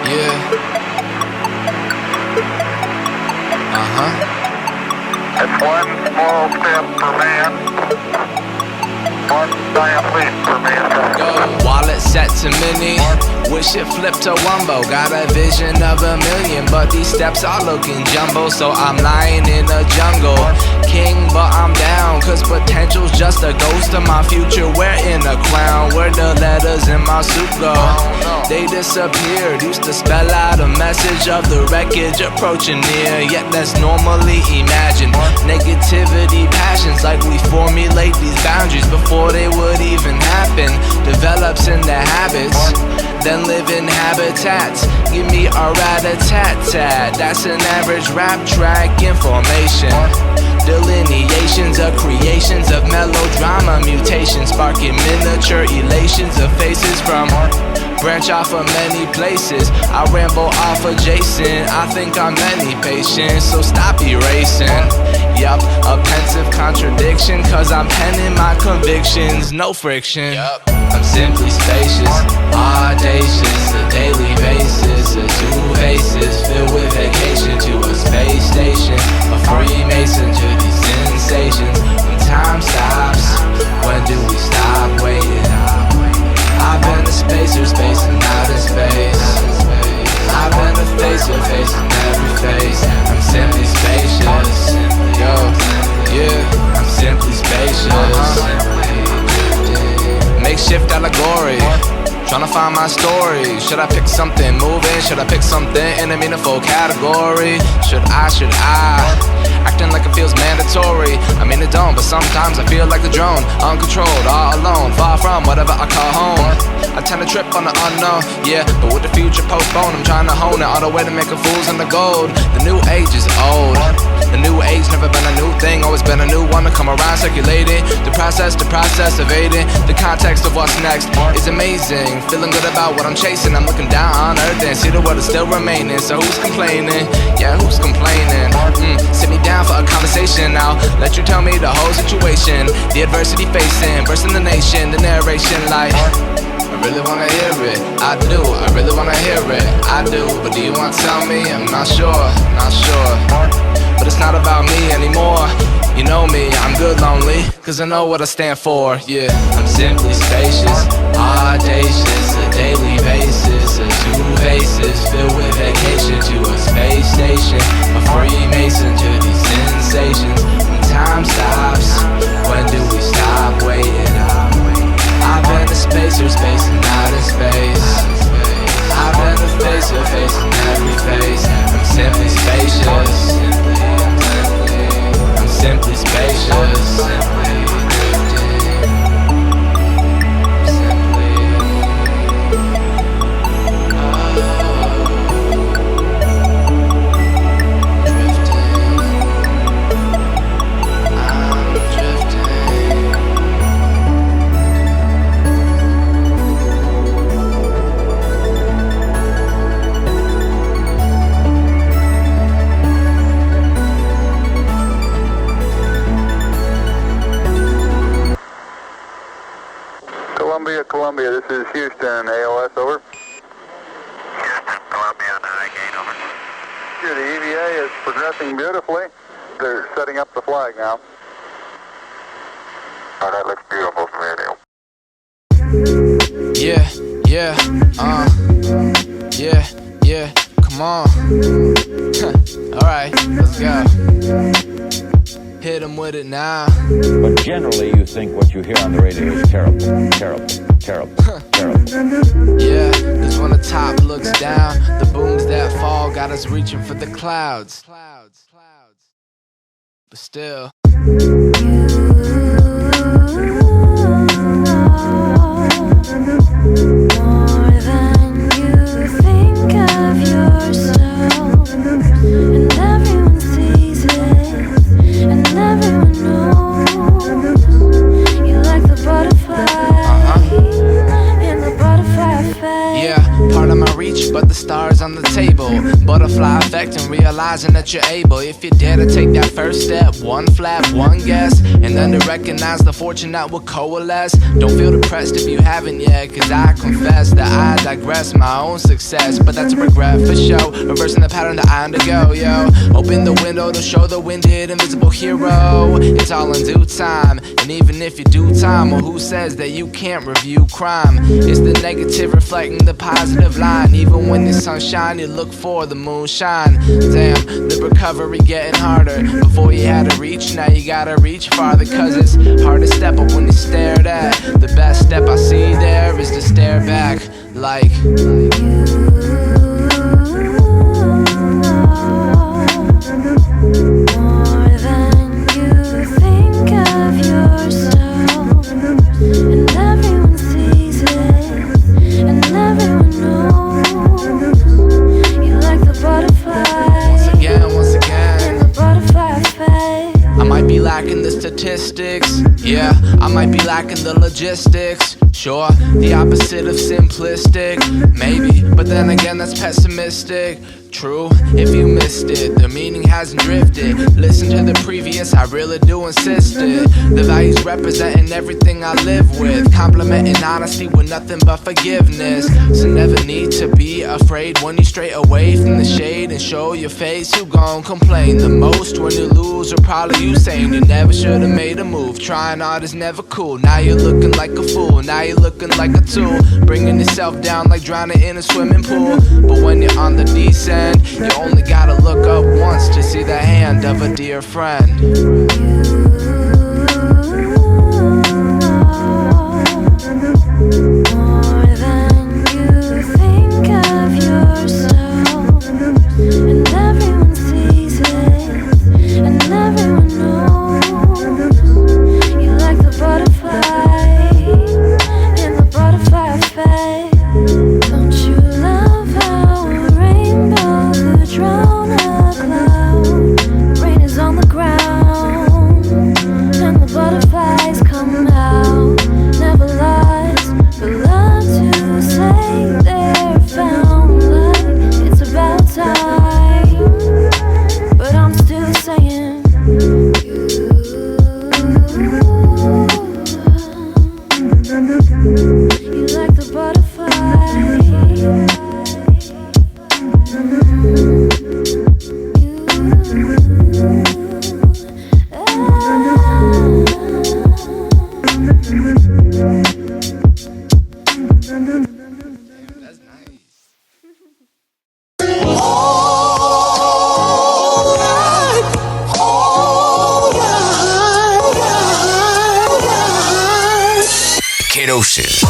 Yeah. It's one small step for man, one giant leap for mankind. Wallet set to mini, wish it flipped to wumbo. Got a vision of a million, but these steps are looking jumbo. So I'm lying in a jungle, king but I'm down, cause potential's just a ghost of my future. Wearing a crown, where the letters in my suit go. They disappeared, used to spell out a message of the wreckage approaching near, yet that's normally imagined. Negativity, passions, like we formulate these boundaries before they would even happen. Develops in the habits, then live in habitats. Give me a rat-a-tat-tat. That's an average rap track information. Delineations of creations of melodrama, mutations sparking miniature elations of faces from branch off of many places. I ramble off adjacent, I think I'm many patients, so stop erasing. Yup, a pensive contradiction, cause I'm penning my convictions, no friction. I'm simply spacious, audacious, a daily basis, a two faces filled with vacation to a space station, a Freemason to these sensations. When time stops, when do we stop waiting? I've been a spacer, spacing out in space. I've been a facer, facing every face. I'm simply spacious. Yo, yeah, I'm simply spacious. Makeshift allegory, tryna find my story. Should I pick something moving? Should I pick something in a meaningful category? Should I? Acting like it feels mandatory. I mean it don't, but sometimes I feel like a drone, uncontrolled, all alone, far from whatever I call home. I tend to trip on the unknown, yeah, but with the future postponed, I'm trying to hone it all the way to make a fool's in the gold. The new age is old. The new age never been a new thing, always been a new one to come around circulating. The process evading. The context of what's next is amazing. Feeling good about what I'm chasing. I'm looking down on earth and see the world is still remaining. So who's complaining? Yeah, who's complaining? Sit me down for a conversation now. Let you tell me the whole situation, the adversity facing, bursting the nation, the narration like I really wanna hear it, I do, I really wanna hear it, I do. But do you wanna tell me? I'm not sure. But it's not about me anymore. You know me, I'm good lonely, cause I know what I stand for, yeah. I'm simply spacious, audacious, a daily basis, a two faces filled with vacation to a space station, a Freemason to these sensations. When time stops, when do we stop waiting? I've been a spacer, spacing out in space. I've been a facer, facing every face. I'm simply spacious. I'm simply spacious. Columbia, this is Houston, AOS, over. Houston, Columbia, on the high gain, over. Here, the EVA is progressing beautifully. They're setting up the flag now. Oh, that looks beautiful from radio. Yeah, come on. Alright, let's go. Hit him with it now. But generally you think what you hear on the radio is terrible. Yeah, cause when the top looks down, the booms that fall got us reaching for the clouds. But still but the stars on the table. Butterfly effect and realizing that you're able. If you dare to take that first step, one flap, one guess, and then to recognize the fortune that will coalesce. Don't feel depressed if you haven't yet, cause I confess that I digress my own success, but that's a regret for show. Reversing the pattern that I undergo, yo. Open the window to show the winded invisible hero. It's all in due time, and even if you do time, well, who says that you can't review crime? It's the negative reflecting the positive line. Even when the sunshine, you look for the moonshine. Damn, the recovery getting harder. Before you had to reach, now you gotta reach farther, cause it's hard to step up when you stared at. The best step I see there is to stare back like lacking the statistics, yeah, I might be lacking the logistics. Sure, the opposite of simplistic, maybe, but then again that's pessimistic. True, if you missed it, the meaning hasn't drifted. Listen to the previous, I really do insist it. The values representing everything I live with, complimenting honesty with nothing but forgiveness. So never need to be afraid when you stray away from the shade and show your face. You gon' complain the most when you lose, or probably you saying you never should've made a move. Trying hard is never cool, now you're looking like a fool. Now you're looking like a tool, bringing yourself down like drowning in a swimming pool. But when you're on the descent, you only gotta look up once to see the hand of a dear friend.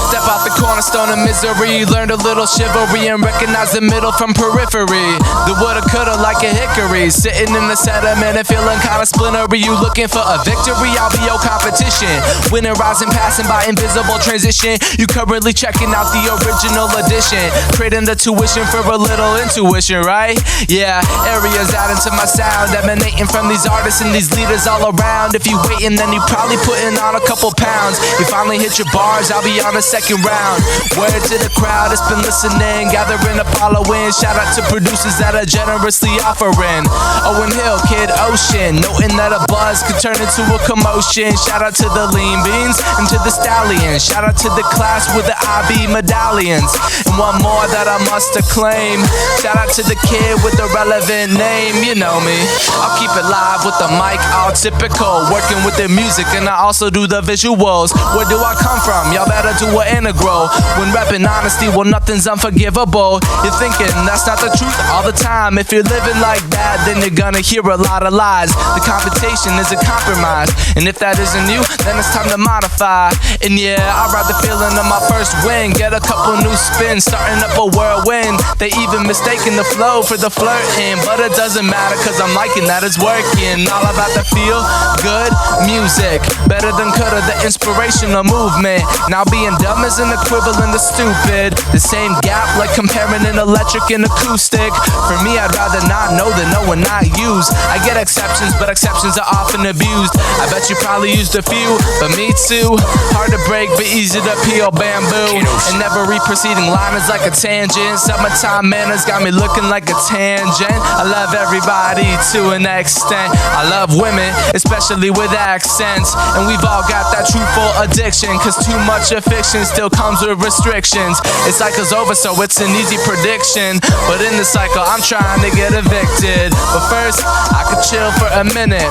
Step out the cornerstone of misery, learned a little chivalry and recognize the middle from periphery. The woulda coulda like a hickory, sitting in the sediment and feeling kinda splintery. You looking for a victory? I'll be your competition. Winning, rising, passing by invisible transition. You currently checking out the original edition, trading the tuition for a little intuition, right? Yeah, areas adding to my sound, emanating from these artists and these leaders all around. If you waiting, then you probably putting on a couple pounds. You finally hit your bars, I'll be on the second round. Word to the crowd that's been listening, gathering a following. Shout out to producers that are generously offering. Owen Hill, Kid Ocean, noting that a buzz could turn into a commotion. Shout out to the lean beans and to the stallions. Shout out to the class with the IB medallions. And one more that I must acclaim. Shout out to the kid with the relevant name, you know me. I'll keep it live with the mic, all typical. Working with the music and I also do the visuals. Where do I come from? Y'all better do an integral. When rapping honesty, well nothing's unforgivable. You're thinking that's not the truth all the time. If you're living like that, then you're gonna hear a lot of lies. The competition is a compromise, and if that isn't you, then it's time to modify. And yeah, I ride the feeling of my first win. Get a couple new spins, starting up a whirlwind. They even mistaken the flow for the flirting, but it doesn't matter cause I'm liking that it's working. All about the feel good music, better than coulda, the inspirational movement. Now being dumb is an equivalent leveling the stupid. The same gap like comparing an electric and acoustic. For me, I'd rather not know than know and not use. I get exceptions, but exceptions are often abused. I bet you probably used a few, but me too. Hard to break, but easy to peel bamboo. And every preceding line is like a tangent. Summertime manners got me looking like a tangent. I love everybody to an extent. I love women, especially with accents. And we've all got that truthful addiction, cause too much of fiction still comes with restrictions. It cycles over, so it's an easy prediction. But in the cycle, I'm trying to get evicted. But first, I could chill for a minute.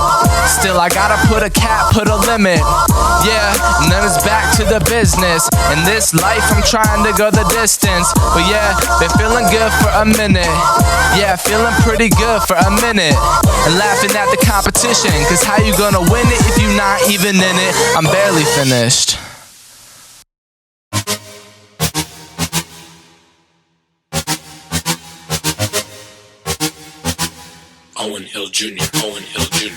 Still, I gotta put a cap, put a limit. Yeah, and then it's back to the business. In this life, I'm trying to go the distance. But yeah, been feeling good for a minute. Yeah, feeling pretty good for a minute. And laughing at the competition, cause how you gonna win it if you're not even in it? I'm barely finished. Owen Hill Jr., Owen Hill Jr.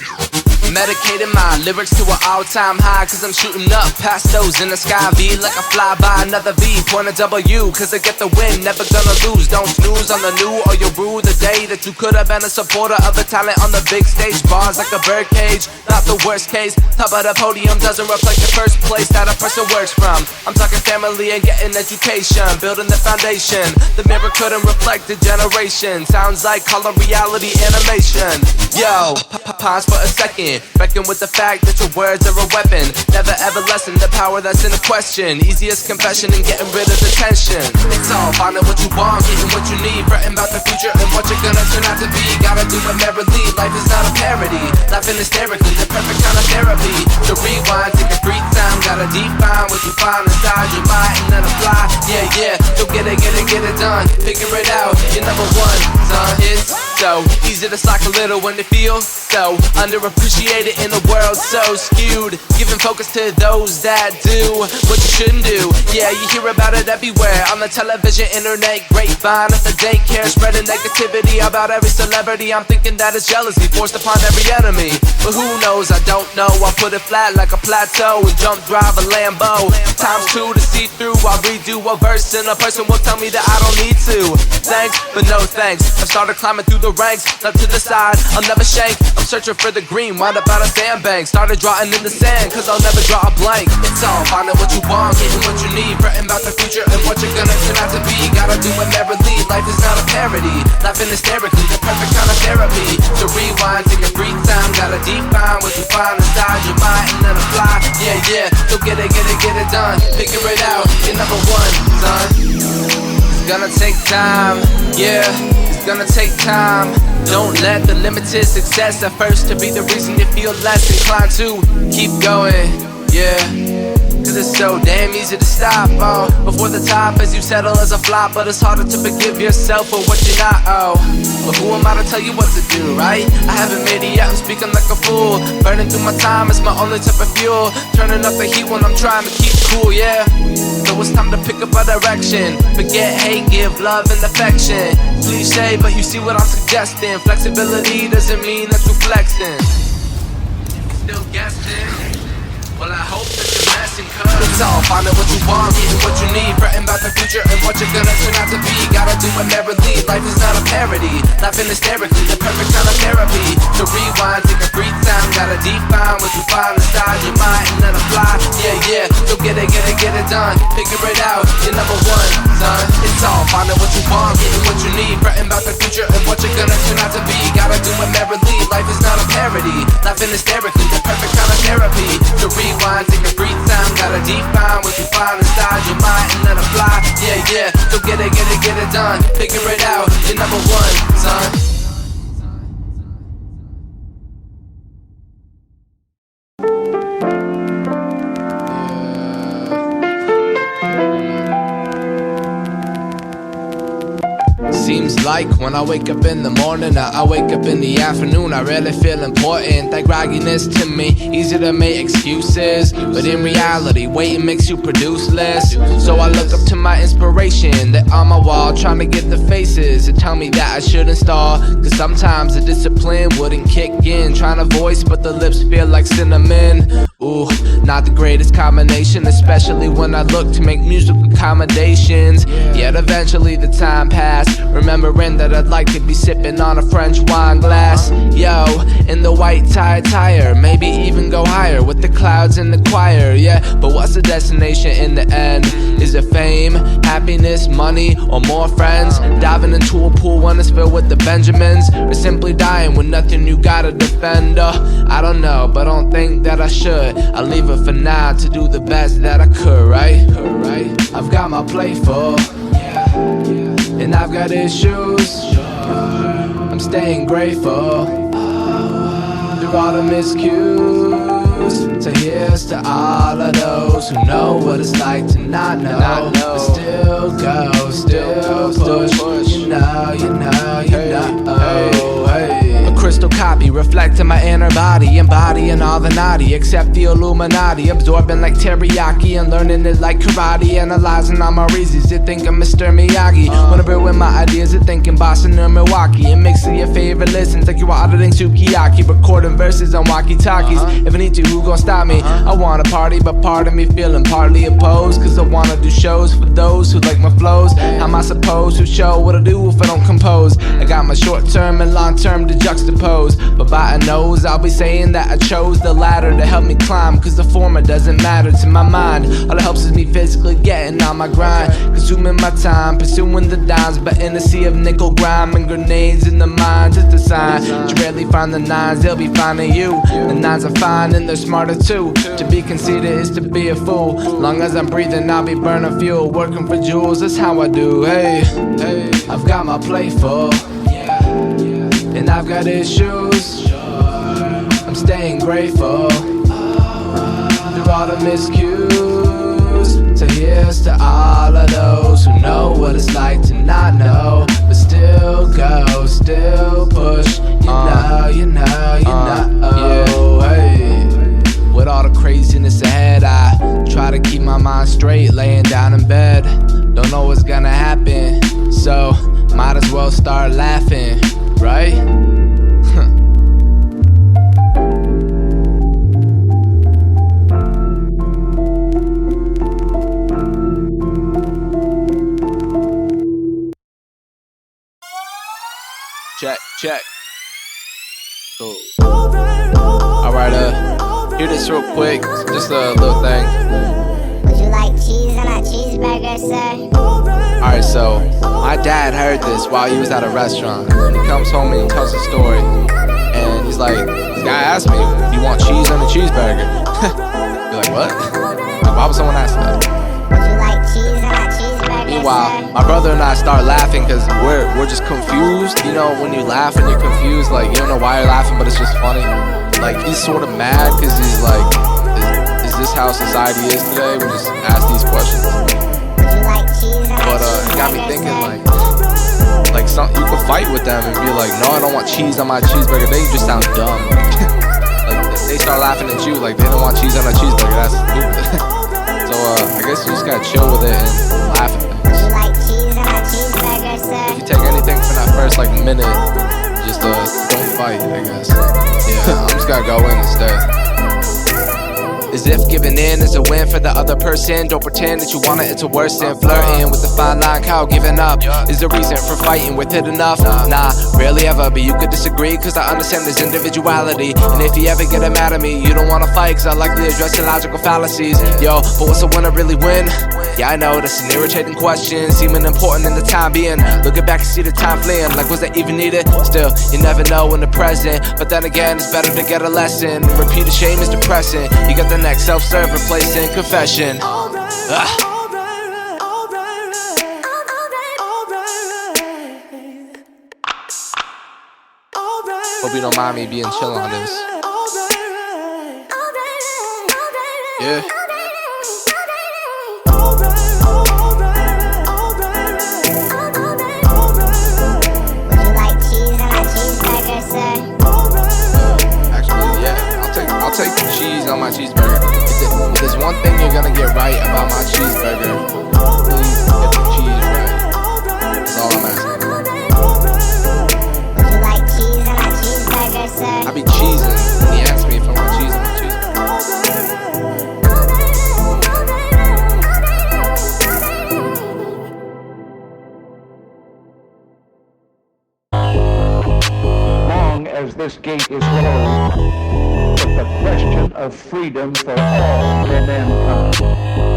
Medicating my lyrics to an all-time high, cause I'm shooting up past those in the sky. V like a flyby, another V, point a W, cause I get the win, never gonna lose. Don't snooze on the new or you'll rue the day that you could have been a supporter of the talent on the big stage. Bars like a birdcage, not the worst case. Top of the podium doesn't reflect the first place that a person works from. I'm talking family and getting education, building the foundation. The mirror couldn't reflect the generation. Sounds like color reality animation. Yo, pause for a second. Reckon with the fact that your words are a weapon. Never ever lessen the power that's in the question. Easiest confession and getting rid of the tension. It's all finding what you want, getting what you need. Fretting about the future and what you're gonna turn out to be. Gotta do it merrily, life is not a parody. Laughing hysterically, the perfect kind of therapy. To rewind, take a free time. Gotta define what you find inside your mind and then apply. Yeah, so get it done. Figure it out, you're number one, son. It's so easy to slack a little when it feels so underappreciated in a world so skewed. Giving focus to those that do what you shouldn't do. Yeah, you hear about it everywhere, on the television, internet, grapevine, at the daycare, spreading negativity about every celebrity. I'm thinking that it's jealousy forced upon every enemy. But who knows, I don't know. I put it flat like a plateau and jump drive a Lambo. Times two to see through. I redo a verse and a person will tell me that I don't need to. Thanks, but no thanks. I've started climbing through the ranks, not to the side, I'll never shake. I'm searching for the green, wind up out of sandbank. Started drawing in the sand, cause I'll never draw a blank. It's all finding what you want, getting what you need. Fretting about the future and what you're gonna turn out to be. Gotta do it merrily, life is not a parody. Laughing hysterically, the perfect kind of therapy. To rewind, take a free time. Gotta define what you find inside your mind and then apply. Yeah, so get it done. Figure it out, you're number one, son. It's gonna take time, yeah. It's gonna take time. Don't let the limited success at first to be the reason you feel less inclined to keep going, yeah. Cause it's so damn easy to stop, before the top as you settle as a flop. But it's harder to forgive yourself for what you're not, But who am I to tell you what to do, right? I haven't made it yet, I'm speaking like a fool. Burning through my time, it's my only type of fuel. Turning up the heat when I'm trying to keep cool, yeah. So it's time to pick up a direction. Forget hate, give love and affection. Cliche, but you see what I'm suggesting. Flexibility doesn't mean that you're flexing. Still guessing? Well, I hope that you're messing, cause it's all finding what you want, getting what you need. Fretting about the future and what you're gonna turn out to be. Gotta do it merrily, life is not a parody. Laughing hysterically, the perfect kind of therapy. To rewind, take a free time. Gotta define what you find inside your mind and then apply. Yeah, so get it done. Figure it out, you're number one, son. It's all finding what you want, getting what you need. Fretting about the future and what you're gonna turn out to be. Gotta do it merrily, life is not a parody. Laughing hysterically, the perfect kind of therapy. To rewind, take a free time. Gotta define what you find inside your mind and then apply. Yeah, so get it done. Figure it out, you're number one, son. Seems like when I wake up in the morning, I wake up in the afternoon, I really feel important. That grogginess to me, easy to make excuses, but in reality, waiting makes you produce less. So I look up to my inspiration, that on my wall, trying to get the faces to tell me that I shouldn't stall. Cause sometimes the discipline wouldn't kick in, trying to voice, but the lips feel like cinnamon. Ooh, not the greatest combination, especially when I look to make musical accommodations. Yet eventually the time passed, remembering that I'd like to be sipping on a French wine glass. Yo, in the white tie attire, maybe even go higher with the clouds in the choir. Yeah, but what's the destination in the end? Is it fame, happiness, money, or more friends? Diving into a pool when it's filled with the Benjamins, or simply dying with nothing you gotta defend? I don't know, but don't think that I should. I'll leave it for now to do the best that I could, right? I've got my plate full, and I've got issues. I'm staying grateful through all the miscues. So here's to all of those who know what it's like to not know, but still go, still push. You know. Hey. A crystal copy reflecting my inner body, embodying all the naughty except the Illuminati, absorbing like teriyaki and learning it like karate, analyzing all my reasons to think I'm Mr. Miyagi. Wanna with my ideas of thinking Boston or Milwaukee, and mixing your favorite listens like you are auditing sukiyaki, recording verses on walkie-talkies. If I need to, who gon' stop me? I wanna party, but part of me feeling partly opposed, cause I wanna do shows for those who like my flows. How am I supposed to show what I do if I don't compose? I got my short-term and long-term to juxtapose, but by a nose I'll be saying that I chose the ladder to help me climb, cause the former doesn't matter to my mind. All it helps is me physically getting on my grind, consuming my time, pursuing the dimes, but in a sea of nickel grime and grenades in the mines, it's the sign. You rarely find the nines, they'll be finding you. The nines are fine and they're smarter too. To be conceited is to be a fool. Long as I'm breathing, I'll be burning fuel, working for jewels, that's how I do. Hey, I've got my plate full, and I've got issues. I'm staying grateful through all the miscues. So here's to all of those who know what it's like to not know, but still go, still push. You know. Hey. With all the craziness ahead, I try to keep my mind straight, laying down in bed. Don't know what's gonna happen, so might as well start laughing, right? Check. Cool. Alright, hear this real quick, just a little thing. Would you like cheese on a cheeseburger, sir? Alright, so my dad heard this while he was at a restaurant. He comes home and he tells a story, and he's like, this guy asked me, you want cheese on a cheeseburger? You're like, what? Like, why would someone ask that? Would you like cheese on a cheeseburger, Meanwhile, sir? my brother and I start laughing because we're just confused. You know, when you laugh and you're confused, like, you don't know why you're laughing, but it's just funny. Like, he's sort of mad because he's like, is this how society is today? We just ask these questions. Would you like cheese on But a it got me cheeseburger, thinking, sir? like you could fight with them and be like, no, I don't want cheese on my cheeseburger. They just sound dumb. Like they start laughing at you like they don't want cheese on a cheeseburger. That's stupid. So I guess you just gotta chill with it and laugh at things. Would you like cheese on a cheeseburger, sir? If you take anything from that first like minute, just don't fight, I guess. Yeah, I'm just gonna go in instead. As if giving in is a win for the other person. Don't pretend that you want it, it's a worse than flirting with the fine line. How giving up is the reason for fighting with it enough. Nah, rarely ever, but you could disagree, cause I understand there's individuality. And if you ever get mad at me, you don't wanna fight, cause I likely address illogical fallacies. Yo, but what's the winner really win? Yeah, I know, that's an irritating question, seeming important in the time being. Looking back and see the time fleeing, like was that even needed? Still, you never know in the present, but then again, it's better to get a lesson. Repeated shame is depressing. You got the next self-serve replacing confession. Hope you don't mind me being chill on this. Yeah. as this gate is closed, but the question of freedom for all mankind.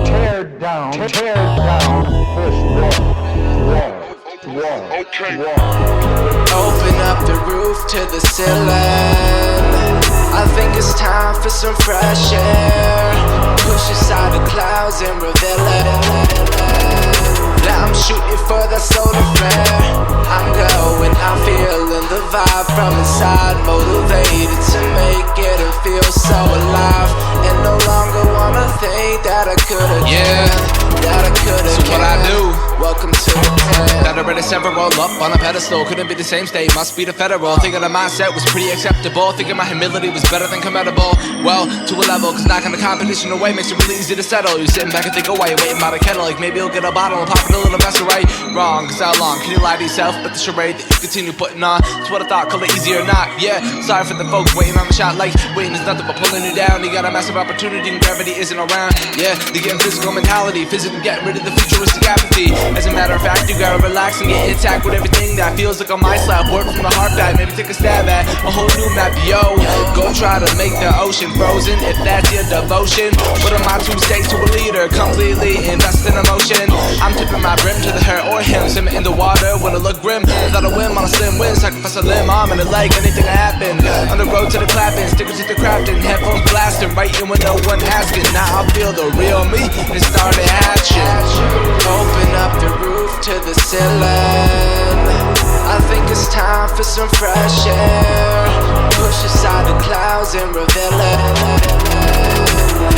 Tear down this wall. Open up the roof to the ceiling. I think it's time for some fresh air. Push aside the clouds and reveal it. Now I'm shooting for the solar flare. I'm going, I'm feeling the vibe from inside. Motivated to make it and feel so alive. And no longer wanna think that I could've, that I could've. So what I do? Welcome to the plan. That already several roll up on a pedestal. Couldn't be the same state, must be the federal. Thinking the mindset was pretty acceptable. Thinking my humility was better than commendable. Well, to a level, cause knocking the competition away makes it really easy to settle. You sitting back and think, oh, why you waiting by the kettle? Like maybe you'll get a bottle and pop it a little mess, right? Wrong, cause how long can you lie to yourself? But the charade that you continue putting on, it's what I thought, call it easy or not. Yeah, sorry for the folks waiting on the shot. Like waiting is nothing but pulling you down. You got a massive opportunity and gravity isn't around. Yeah, you getting physical mentality, physically getting rid of the futuristic apathy. As a matter of fact, you gotta relax and get intact with everything that feels like on my slab. Work from the heart back, maybe take a stab at a whole new map, yo. Go try to make the ocean frozen if that's your devotion. What are my 2 states to a leader? Completely invest in emotion. I'm tipping my brim to the her or him. Swimming in the water when it look grim. Without a whim on a slim win. Sacrifice a limb, arm and a leg, anything can happen. On the road to the clapping, stickers to the crafting. Headphones blasting, writing when no one asking. Now I feel the real me and started hatching. Open up the roof to the ceiling. I think it's time for some fresh air. Push aside the clouds and reveal it.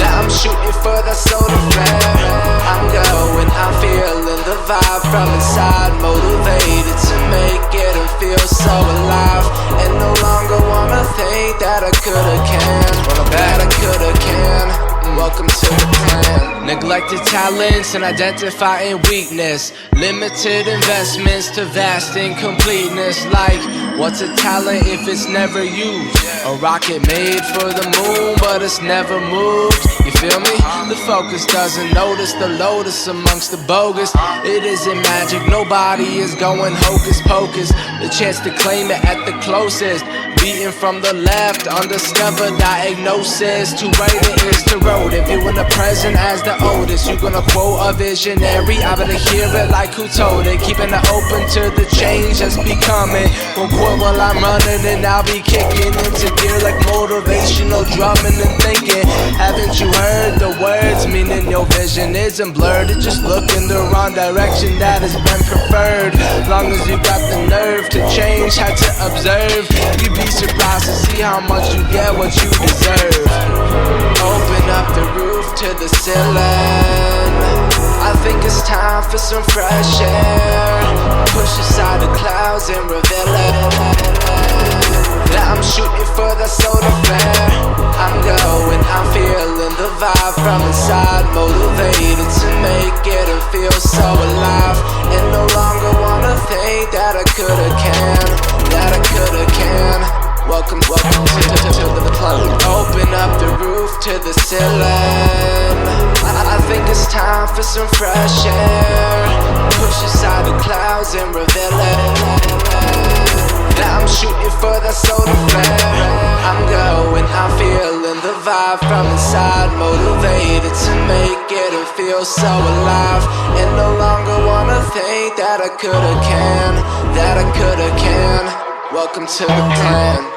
Now I'm shooting for the solar flare. I'm going, I'm feeling the vibe from inside. Motivated to make it and feel so alive. And no longer wanna think that I coulda can. That I coulda can. Welcome to the plan. Neglected talents and identifying weakness. Limited investments to vast incompleteness. Like, what's a talent if it's never used? A rocket made for the moon, but it's never moved. You feel me? The focus doesn't notice the lotus amongst the bogus. It isn't magic, nobody is going hocus pocus. The chance to claim it at the closest. Beating from the left, undiscovered diagnosis. To write it is to road. If you in the present as the oldest, you gonna quote a visionary. I better hear it like who told it. Keeping it open to the change that's becoming. Won't quit while I'm running and I'll be kicking into gear like motivational drumming and thinking. Haven't you heard the words? Meaning your vision isn't blurred. It just look in the wrong direction that has been preferred. Long as you got the nerve to change, had to observe. You'd be surprised to see how much you get what you deserve. Open up the roof to the ceiling. I think it's time for some fresh air. Push aside the clouds and reveal it. Now I'm shooting for the solar flare. I'm going, I'm feeling the vibe from inside. Motivated to make it and feel so alive. And no longer wanna think that I coulda can. That I coulda can. Welcome to the club. Open up the roof to the ceiling. I think it's time for some fresh air. Push aside the clouds and reveal it. Now I'm shooting for the solar flare. I'm going, I'm feeling the vibe from inside. Motivated to make it and feel so alive. And no longer wanna think that I coulda can. That I coulda can. Welcome to the plan.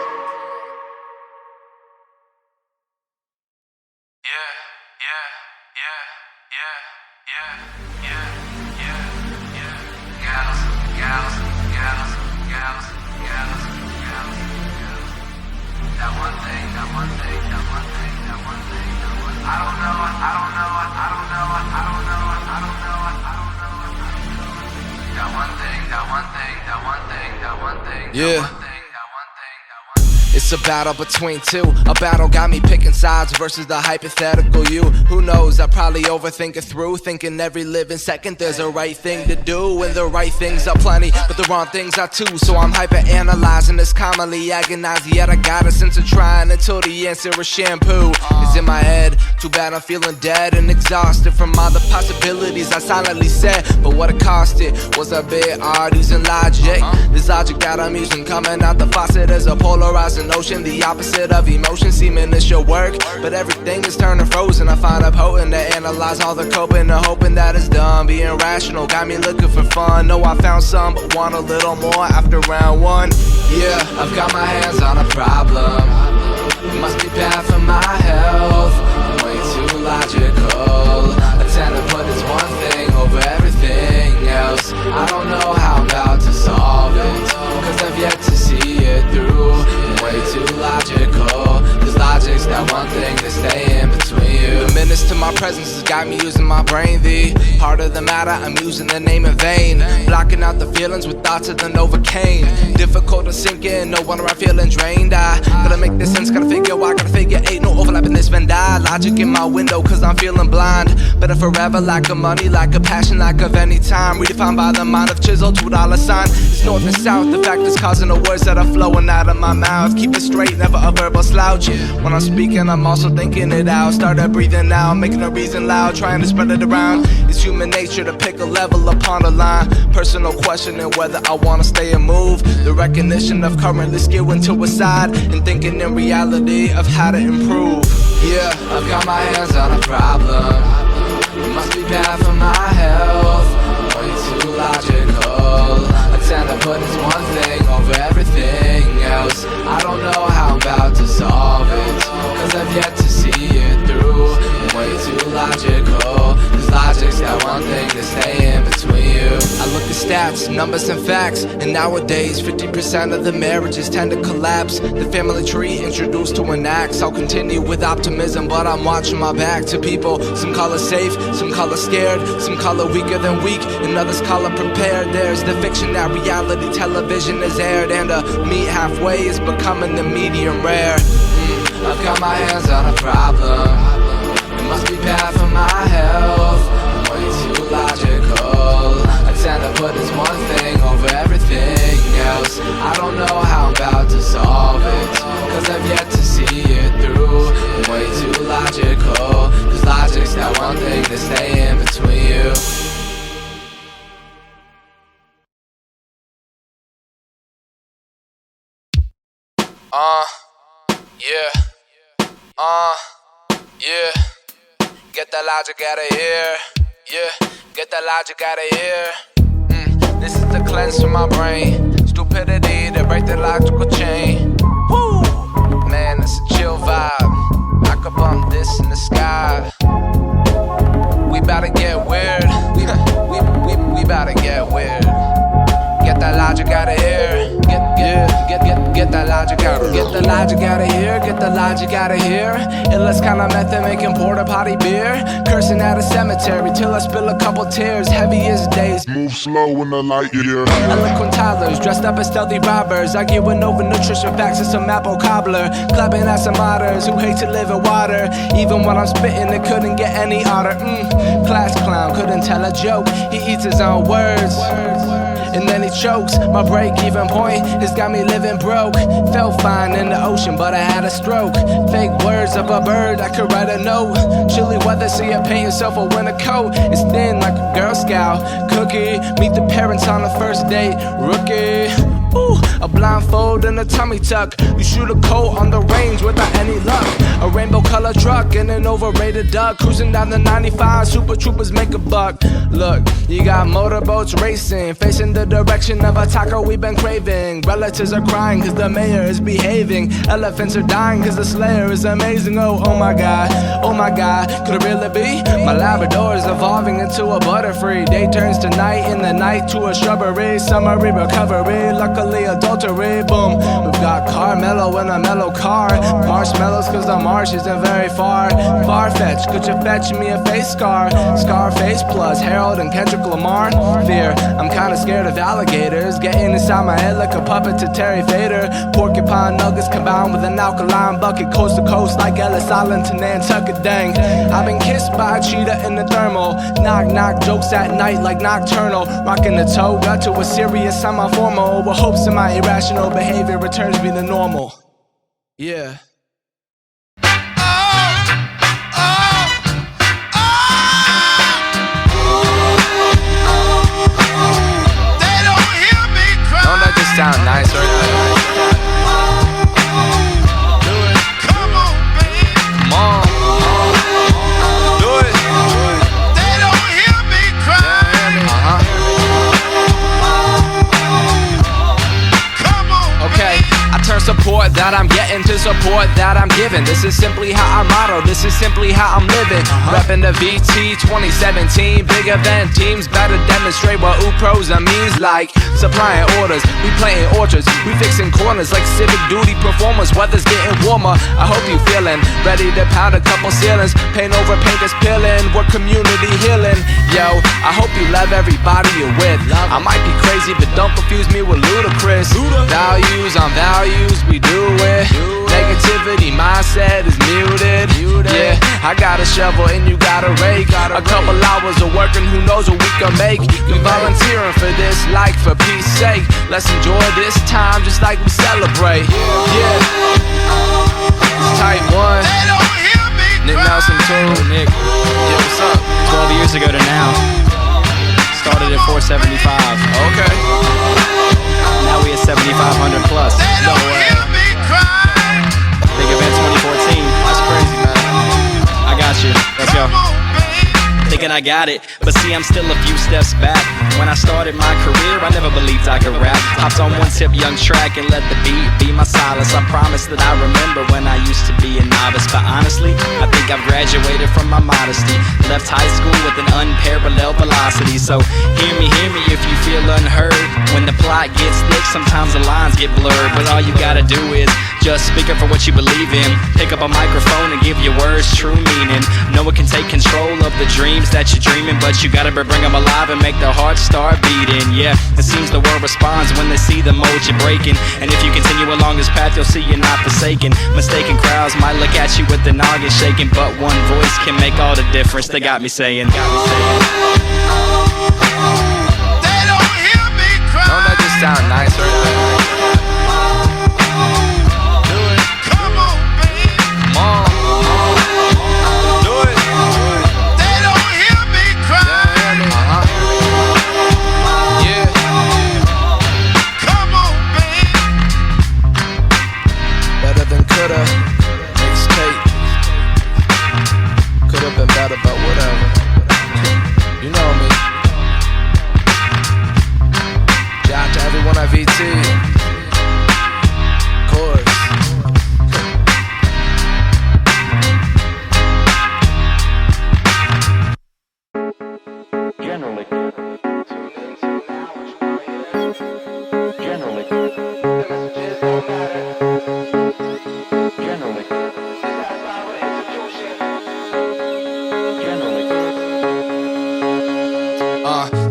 It's It's a battle between two. A battle got me picking sides versus the hypothetical you. Who knows, I probably overthink it through, thinking every living second there's a right thing to do. And the right things are plenty, but the wrong things are too. So I'm hyper-analyzing this commonly agonizing, yet I got a sense of trying until the answer is shampoo. It's in my head, too bad I'm feeling dead and exhausted from all the possibilities I silently said. But what it costed was a bit odd using logic. This logic that I'm using coming out the faucet is a polarizing ocean, the opposite of emotion seeming it should work, but everything is turning frozen. I find it potent to analyze all the coping and hoping that it's done. Being rational got me looking for fun. Know I found some, but want a little more after round one. Yeah, I've got my hands on a problem. It must be bad for my health. I'm way too logical. I tend to put this one thing over everything else. I don't know how I'm about to solve it, cause I've yet to see it through. I'm way too logical. This logic's that one thing to stay in between you. The menace to my presence has got me using my brain. The heart of the matter, I'm using the name in vain. Blocking out the feelings with thoughts of the Novocaine. Difficult to sink in, no wonder I'm feeling drained. I gotta make this sense, gotta figure why, gotta figure ain't no overlap in this Venn diagram. Logic in my window cause I'm feeling blind. Better forever, lack of money, lack of passion, lack of any time. Redefined by the mind of chisel, $2 sign. It's north and south, the fact is causing the words that are flowing out of my mouth. Keep it straight, never a verbal slouch. When I'm speaking, I'm also thinking it out. Started breathing out, making a reason loud, trying to spread it around. It's human nature to pick a level upon a line. Personal questioning whether I wanna stay or move. The recognition of currently skewing to a side, and thinking in reality of how to improve. Yeah, I've got my hands on a problem. It must be bad for my health. I'm way too logical. I tend to put this one thing over everything else. I don't know how I'm about to solve it, cause I've yet to see it through. I'm way too logical. This logic's that one thing to stay in between you. I look at stats, numbers and facts, and nowadays 50% of the marriages tend to collapse. The family tree introduced to an axe. I'll continue with optimism, but I'm watching my back to people. Some call it safe, some call it scared, some call it weaker than weak, and others call it prepared. There's the fiction that reality television is aired, and meet halfway is becoming the medium rare. I've got my hands on a problem. It must be bad for my health. I'm way too logical. I tend to put this one thing over everything else. I don't know how I'm about to solve it, cause I've yet to see it through. I'm way too logical. Cause logic's that one thing to stay in between you. Yeah. Get that logic out of here. Yeah, get that logic out of here. This is the cleanse from my brain. Stupidity to break the logical chain. Woo! Man, it's a chill vibe. I could bump this in the sky. We bout to get weird. We bout to get weird. Get that logic out of here. Get that logic out of here. Get the logic out of here. Get the logic out of here. Illest kind of method making porta potty beer. Cursing at a cemetery till I spill a couple tears. Heaviest days. Move slow in the light year. Eloquent toddlers dressed up as stealthy robbers, arguing over nutrition facts and some apple cobbler. Clapping at some otters who hate to live in water. Even when I'm spitting, it couldn't get any odder. Class clown couldn't tell a joke. He eats his own words. And then he chokes. My break-even point has got me living broke. Felt fine in the ocean, but I had a stroke. Fake words of a bird, I could write a note. Chilly weather, see you paint yourself a winter coat. It's thin like a Girl Scout cookie. Meet the parents on the first date, rookie. Ooh, a blindfold and a tummy tuck. You shoot a coat on the range without any luck. A rainbow color truck and an overrated duck. Cruising down the 95, super troopers make a buck. Look, you got motorboats racing, facing the direction of a taco we've been craving. Relatives are crying cause the mayor is behaving. Elephants are dying cause the slayer is amazing. Oh my god, could it really be? My Labrador is evolving into a butterfree. Day turns to night and the night to a shrubbery. Summary recovery, luck chemically adulterated. Boom. We've got Carmelo in a mellow car. Marshmallows cause the marsh isn't very far. Far-fetched, could you fetch me a face scar? Scarface plus Harold and Kendrick Lamar. Fear, I'm kinda scared of alligators getting inside my head like a puppet to Terry Fader. Porcupine nuggets combined with an alkaline bucket, coast to coast like Ellis Island to Nantucket. Dang, I've been kissed by a cheetah in the thermal. Knock knock jokes at night like nocturnal. Rocking the toga to a serious semi-formal, with hopes that my irrational behavior returns me to normal. Yeah. Don't that just sound nice right now? Do it. Come on, baby. Come on. Do it. They don't hear me cry. Come on. Okay. I turn support that I'm getting to support that I'm giving. This is simply how I model, this is simply how I'm living. Reppin' the VT 2017, big event teams better demonstrate what UPROSA means. Like supplying orders, we planting orchards, we fixing corners like civic duty performers. Weather's getting warmer, I hope you feeling ready to pound a couple ceilings. Paint over paint is peeling, we're community healing. Yo, I hope you love everybody you're with. I might be crazy, but don't confuse me with ludicrous. Values on values, we do it. Negativity mindset is muted. Yeah, I got a shovel and you got a rake. A couple hours of working, who knows what we can make. We volunteering for this, like for peace sake. Let's enjoy this time just like we celebrate. Yeah, it's type 1. Nick Nelson too. Nick, yeah, what's up? 12 years ago to now. Started at 475. Okay. Now we at 7,500 plus. No way. Big event 2014. That's crazy, man. I got you. Let's go. Thinking I got it, but see I'm still a few steps back. When I started my career, I never believed I could rap. Hopped on one tip young track and let the beat be my solace. I promise that I remember when I used to be a novice, but honestly, I think I've graduated from my modesty. Left high school with an unparalleled velocity. So hear me if you feel unheard. When the plot gets thick, sometimes the lines get blurred, but all you gotta do is just speak up for what you believe in. Pick up a microphone and give your words true meaning. No one can take control of the dreams that you're dreaming, but you gotta bring them alive and make their hearts start beating. Yeah, it seems the world responds when they see the mold you're breaking. And if you continue along this path, you'll see you're not forsaken. Mistaken crowds might look at you with the noggin shaking, but one voice can make all the difference. They got me saying, They don't hear me cry. Don't that just sound nice right now? Coulda, mixtape. Could've been better, but whatever. You know me. Shout out to everyone at VT. Of course. Generally.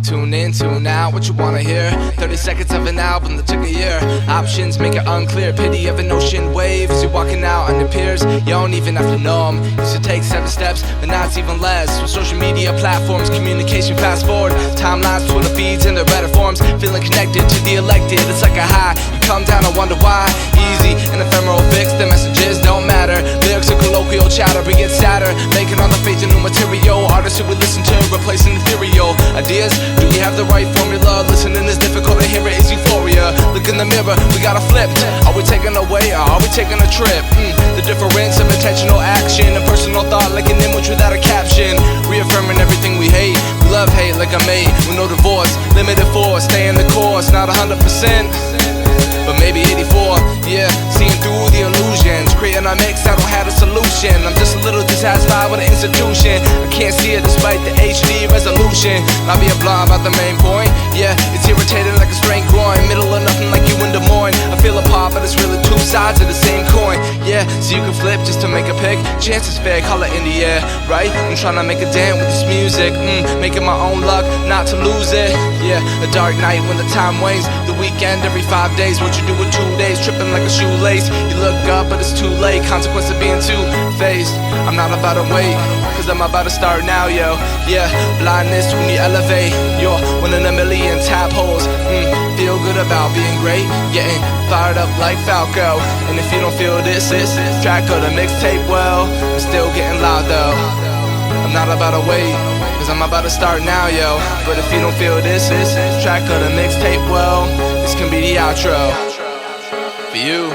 Tune in, tune out, what you wanna hear? 30 seconds of an album that took a year. Options make it unclear, pity of an ocean wave as you're walking out on your peers. You don't even have to know them. Used to take 7 steps, but now it's even less. With social media platforms, communication fast forward. Timelines, Twitter feeds, and their better forms. Feeling connected to the elected, it's like a high. You come down and wonder why. Easy and ephemeral fix, the messages don't matter. Lyrics are colloquial chatter, but get sadder. Making on the page of new material. Artists who we listen to, replacing ethereal ideas. Do we have the right formula? Listening is difficult to hear it, is euphoria. Look in the mirror, we got a flip. Are we taking away or are we taking a trip? The difference of intentional action and personal thought like an image without a caption. Reaffirming everything we hate. We love hate like a mate with no divorce. Limited force, stay in the course, not 100%. But maybe 84, yeah, seeing through the illusions. Creating a mix, I don't have a solution. I'm just a little dissatisfied with the institution. I can't see it despite the HD resolution. Might be a blunt about the main point, yeah, it's irritating like a strained groin. Middle of nothing like you sides of the same coin. Yeah, so you can flip just to make a pick. Chances fair, call it in the air, right? I'm trying to make a dent with this music, making my own luck, not to lose it. Yeah, a dark night when the time wanes. The weekend every 5 days. What you do in 2 days, tripping like a shoelace. You look up, but it's too late. Consequence of being two-faced. I'm not about to wait, cause I'm about to start now, yo. Yeah, blindness when you elevate. You're one in a million tap holes. Feel good about being great, getting fired up like Falco. And if you don't feel this track of the mixtape, well, I'm still getting loud though. I'm not about to wait, cause I'm about to start now, yo. But if you don't feel this track of the mixtape, well, this can be the outro for you.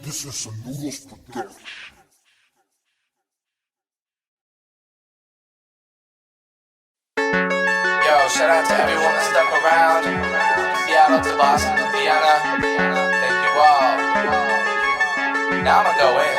This is a Noodles production. Yo, shout out to everyone that stuck around. Seattle to Boston to Vienna. Thank you all. Now I'ma go in.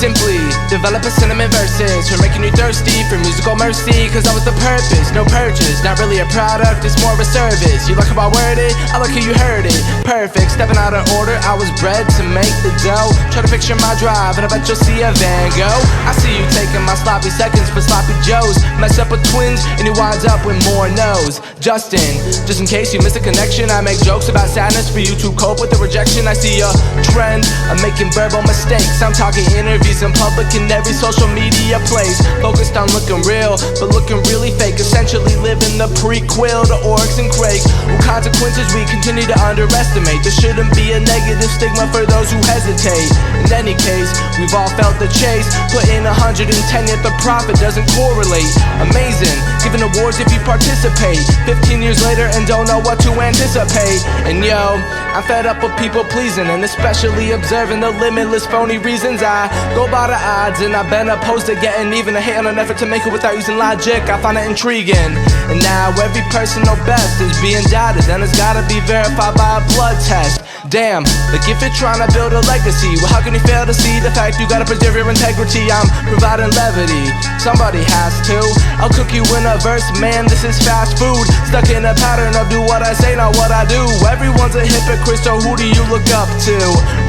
Simply develop a cinnamon verses for making you thirsty for musical mercy. Cause that was the purpose, no purchase. Not really a product, it's more of a service. You like how I worded? I like how you heard it. Perfect, stepping out of order. I was bred to make the dough. Try to picture my drive and I bet you'll see a Van Gogh. I see you taking my sloppy seconds for sloppy joes. Mess up with twins and you wind up with more no's. Justin, just in case you miss a connection, I make jokes about sadness for you to cope with the rejection. I see a trend of making verbal mistakes. I'm talking interviews in public in every social media place. Focused on looking real, but looking really fake. Essentially living the prequel to Oryx and Craig. What consequences we continue to underestimate. There shouldn't be a negative stigma for those who hesitate. In any case, we've all felt the chase. Put in 110 yet the profit doesn't correlate. Amazing, giving awards if you participate. 15 years later and don't know what to anticipate. And yo, I'm fed up with people pleasing, and especially observing the limitless phony reasons. I go by the odds, and I've been opposed to getting even a hit on an effort to make it without using logic. I find it intriguing. And now every personal best is being doubted, and it's gotta be verified by a blood test. Damn, like if you're trying to build a legacy, well how can you fail to see the fact you gotta preserve your integrity? I'm providing levity, somebody has to. I'll cook you in a verse, man, this is fast food. Stuck in a pattern of do what I say, not what I do. Everyone's a hypocrite, so who do you look up to?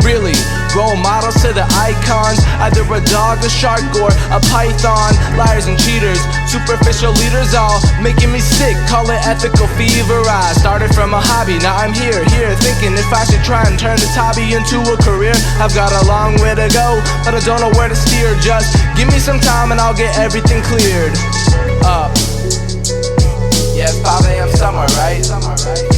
Really, role models to the icons, either a dog, a shark, or a python. Liars and cheaters, superficial leaders, all making me sick, call it ethical fever. I started from a hobby, now I'm here thinking if I should try and turn this hobby into a career. I've got a long way to go, but I don't know where to steer. Just give me some time and I'll get everything cleared up. Yeah, it's 5 a.m. somewhere, right?